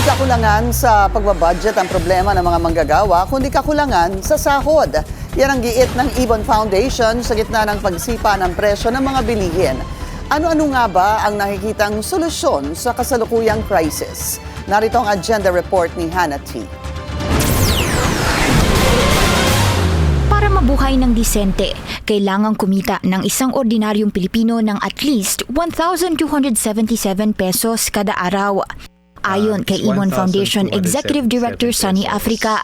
kakulangan sa pagbabudget ang problema ng mga manggagawa, kundi kakulangan sa sahod. Yan ang giit ng Ibon Foundation sa gitna ng pagsipa ng presyo ng mga bilihin. Ano-ano nga ba ang nakikitang solusyon sa kasalukuyang crisis? Narito ang agenda report ni Hannah T. Para mabuhay ng disente, kailangang kumita ng isang ordinaryong Pilipino ng at least 1,277 pesos kada araw. Ayon kay Ibon Foundation Executive Director Sunny Africa,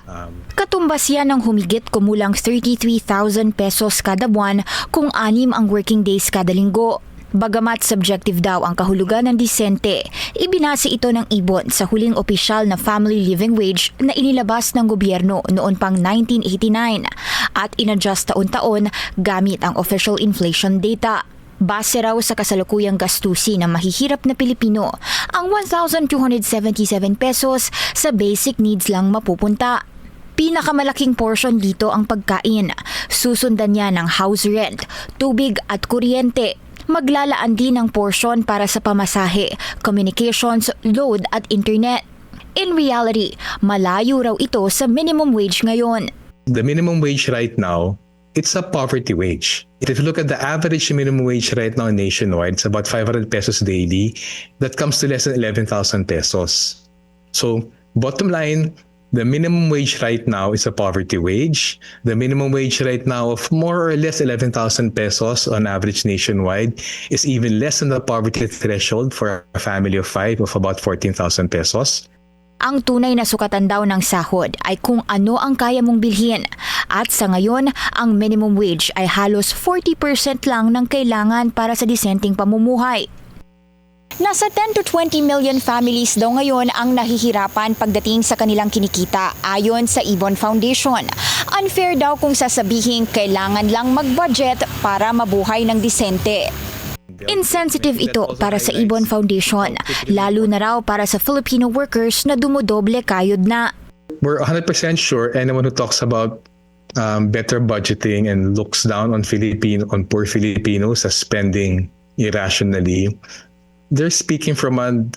katumbas yan ng humigit kumulang 33,000 pesos kada buwan kung 6 ang working days kada linggo. Bagamat subjective daw ang kahulugan ng disente, ibinase ito ng Ibon sa huling opisyal na family living wage na inilabas ng gobyerno noon pang 1989 at inadjust taon-taon gamit ang official inflation data. Base raw sa kasalukuyang gastusin ng mahihirap na Pilipino, ang 1,277 pesos sa basic needs lang mapupunta. Pinakamalaking portion dito ang pagkain. Susundan niya ng house rent, tubig at kuryente. Maglalaan din ng portion para sa pamasahe, communications, load at internet. In reality, malayo raw ito sa minimum wage ngayon. The minimum wage right now, it's a poverty wage. If you look at the average minimum wage right now nationwide, it's about 500 pesos daily. That comes to less than 11,000 pesos. So, bottom line, the minimum wage right now is a poverty wage. The minimum wage right now of more or less 11,000 pesos on average nationwide is even less than the poverty threshold for a family of 5 of about 14,000 pesos. Ang tunay na sukatan daw ng sahod ay kung ano ang kaya mong bilhin. At sa ngayon, ang minimum wage ay halos 40% lang ng kailangan para sa disenteng pamumuhay. Nasa 10 to 20 million families daw ngayon ang nahihirapan pagdating sa kanilang kinikita ayon sa Ibon Foundation. Unfair daw kung sasabihin kailangan lang mag-budget para mabuhay ng disente. Insensitive ito para sa Ibon Foundation, lalo na raw para sa Filipino workers na dumodoble kayod na. We're 100% sure anyone who talks about better budgeting and looks down on poor Filipinos as spending irrationally, they're speaking from an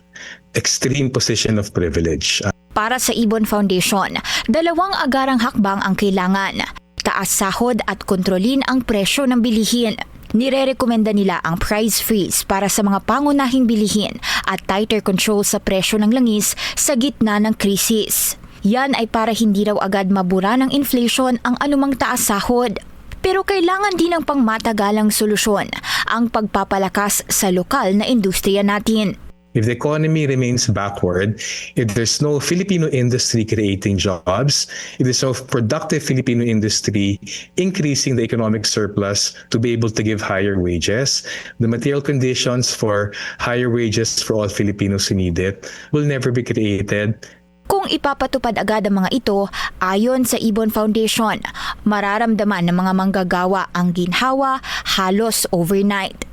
extreme position of privilege. Para sa Ibon Foundation, dalawang agarang hakbang ang kailangan. Taas sahod at kontrolin ang presyo ng bilihin. Nirerekomenda nila ang price freeze para sa mga pangunahing bilihin at tighter control sa presyo ng langis sa gitna ng krisis. Yan ay para hindi raw agad mabura ng inflation ang anumang taas sahod. Pero kailangan din ng pangmatagalang solusyon ang pagpapalakas sa lokal na industriya natin. If the economy remains backward, if there's no Filipino industry creating jobs, if there's no productive Filipino industry increasing the economic surplus to be able to give higher wages, the material conditions for higher wages for all Filipinos who need it will never be created. Kung ipapatupad agad ang mga ito, ayon sa Ibon Foundation, mararamdaman ng mga manggagawa ang ginhawa halos overnight.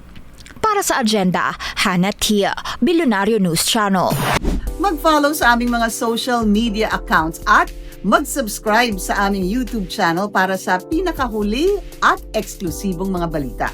Para sa agenda, Hannah Tia, Billionario News Channel. Mag-follow sa aming mga social media accounts at mag-subscribe sa aming YouTube channel para sa pinakahuli at eksklusibong mga balita.